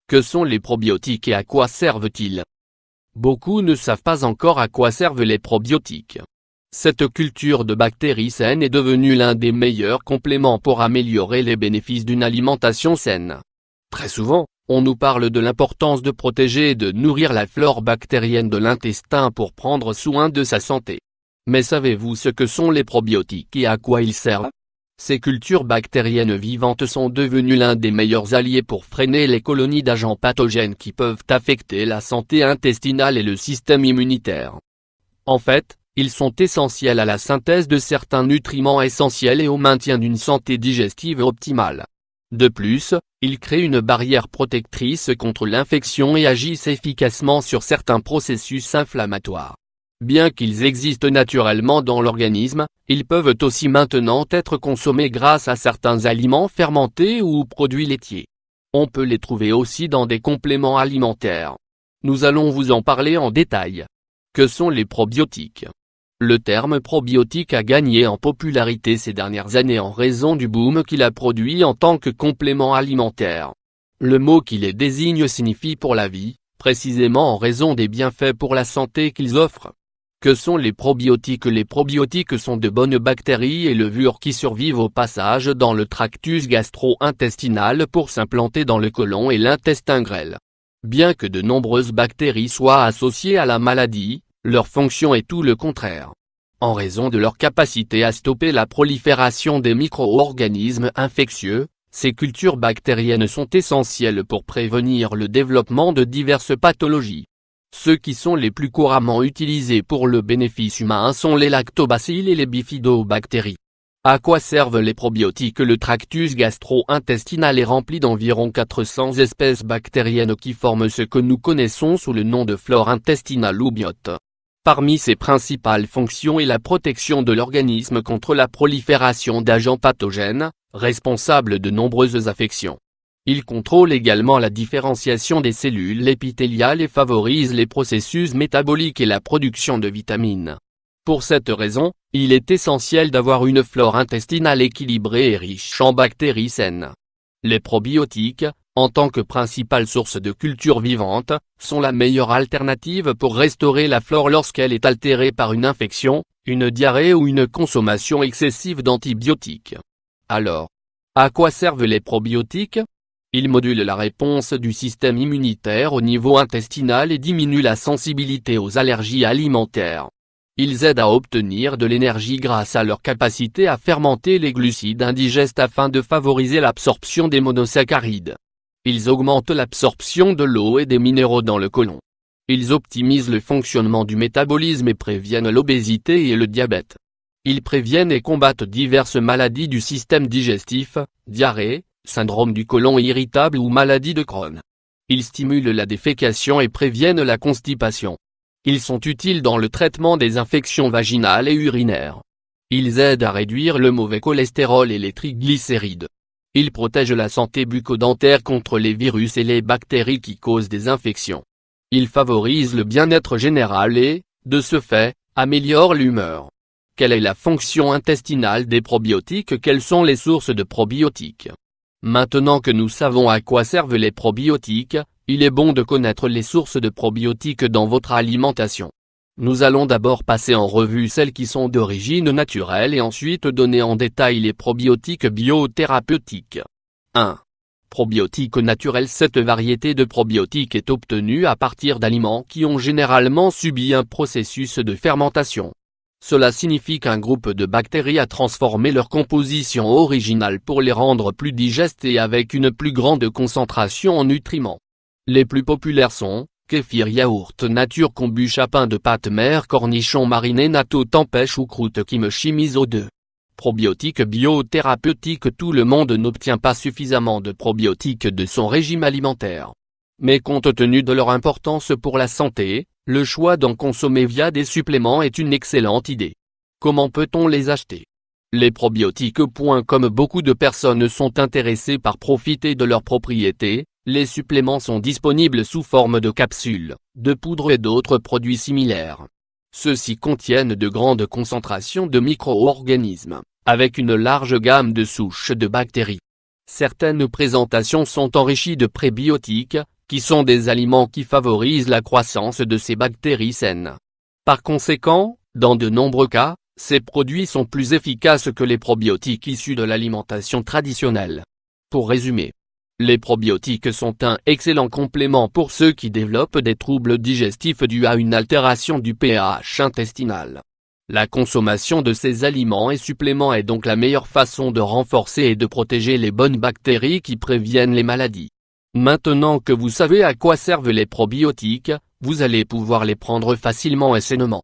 Que sont les probiotiques et à quoi servent-ils? Beaucoup ne savent pas encore à quoi servent les probiotiques. Cette culture de bactéries saines est devenue l'un des meilleurs compléments pour améliorer les bénéfices d'une alimentation saine. Très souvent, on nous parle de l'importance de protéger et de nourrir la flore bactérienne de l'intestin pour prendre soin de sa santé. Mais savez-vous ce que sont les probiotiques et à quoi ils servent? Ces cultures bactériennes vivantes sont devenues l'un des meilleurs alliés pour freiner les colonies d'agents pathogènes qui peuvent affecter la santé intestinale et le système immunitaire. En fait, ils sont essentiels à la synthèse de certains nutriments essentiels et au maintien d'une santé digestive optimale. De plus, ils créent une barrière protectrice contre l'infection et agissent efficacement sur certains processus inflammatoires. Bien qu'ils existent naturellement dans l'organisme, ils peuvent aussi maintenant être consommés grâce à certains aliments fermentés ou produits laitiers. On peut les trouver aussi dans des compléments alimentaires. Nous allons vous en parler en détail. Que sont les probiotiques? Le terme probiotique a gagné en popularité ces dernières années en raison du boom qu'il a produit en tant que complément alimentaire. Le mot qui les désigne signifie pour la vie, précisément en raison des bienfaits pour la santé qu'ils offrent. Que sont les probiotiques? Les probiotiques sont de bonnes bactéries et levures qui survivent au passage dans le tractus gastro-intestinal pour s'implanter dans le côlon et l'intestin grêle. Bien que de nombreuses bactéries soient associées à la maladie, leur fonction est tout le contraire. En raison de leur capacité à stopper la prolifération des micro-organismes infectieux, ces cultures bactériennes sont essentielles pour prévenir le développement de diverses pathologies. Ceux qui sont les plus couramment utilisés pour le bénéfice humain sont les lactobacilles et les bifidobactéries. À quoi servent les probiotiques? Le tractus gastro-intestinal est rempli d'environ 400 espèces bactériennes qui forment ce que nous connaissons sous le nom de flore intestinale ou biote. Parmi ses principales fonctions est la protection de l'organisme contre la prolifération d'agents pathogènes, responsables de nombreuses affections. Il contrôle également la différenciation des cellules épithéliales et favorise les processus métaboliques et la production de vitamines. Pour cette raison, il est essentiel d'avoir une flore intestinale équilibrée et riche en bactéries saines. Les probiotiques, en tant que principale source de culture vivante, sont la meilleure alternative pour restaurer la flore lorsqu'elle est altérée par une infection, une diarrhée ou une consommation excessive d'antibiotiques. Alors, à quoi servent les probiotiques? Ils modulent la réponse du système immunitaire au niveau intestinal et diminuent la sensibilité aux allergies alimentaires. Ils aident à obtenir de l'énergie grâce à leur capacité à fermenter les glucides indigestes afin de favoriser l'absorption des monosaccharides. Ils augmentent l'absorption de l'eau et des minéraux dans le côlon. Ils optimisent le fonctionnement du métabolisme et préviennent l'obésité et le diabète. Ils préviennent et combattent diverses maladies du système digestif, diarrhée, syndrome du côlon irritable ou maladie de Crohn. Ils stimulent la défécation et préviennent la constipation. Ils sont utiles dans le traitement des infections vaginales et urinaires. Ils aident à réduire le mauvais cholestérol et les triglycérides. Ils protègent la santé bucco-dentaire contre les virus et les bactéries qui causent des infections. Ils favorisent le bien-être général et, de ce fait, améliorent l'humeur. Quelle est la fonction intestinale des probiotiques? Quelles sont les sources de probiotiques? Maintenant que nous savons à quoi servent les probiotiques, il est bon de connaître les sources de probiotiques dans votre alimentation. Nous allons d'abord passer en revue celles qui sont d'origine naturelle et ensuite donner en détail les probiotiques biothérapeutiques. 1. Probiotiques naturels. Cette variété de probiotiques est obtenue à partir d'aliments qui ont généralement subi un processus de fermentation. Cela signifie qu'un groupe de bactéries a transformé leur composition originale pour les rendre plus digestes et avec une plus grande concentration en nutriments. Les plus populaires sont kéfir, yaourt nature, kombucha, pain de pâte mère, cornichons marinés, natto, tempeh ou croûte kimchi, miso 2. Probiotiques biothérapeutiques. Tout le monde n'obtient pas suffisamment de probiotiques de son régime alimentaire. Mais compte tenu de leur importance pour la santé, le choix d'en consommer via des suppléments est une excellente idée. Comment peut-on les acheter? Les probiotiques. Comme beaucoup de personnes sont intéressées par profiter de leurs propriétés, les suppléments sont disponibles sous forme de capsules, de poudre et d'autres produits similaires. Ceux-ci contiennent de grandes concentrations de micro-organismes, avec une large gamme de souches de bactéries. Certaines présentations sont enrichies de prébiotiques, qui sont des aliments qui favorisent la croissance de ces bactéries saines. Par conséquent, dans de nombreux cas, ces produits sont plus efficaces que les probiotiques issus de l'alimentation traditionnelle. Pour résumer, les probiotiques sont un excellent complément pour ceux qui développent des troubles digestifs dus à une altération du pH intestinal. La consommation de ces aliments et suppléments est donc la meilleure façon de renforcer et de protéger les bonnes bactéries qui préviennent les maladies. Maintenant que vous savez à quoi servent les probiotiques, vous allez pouvoir les prendre facilement et sainement.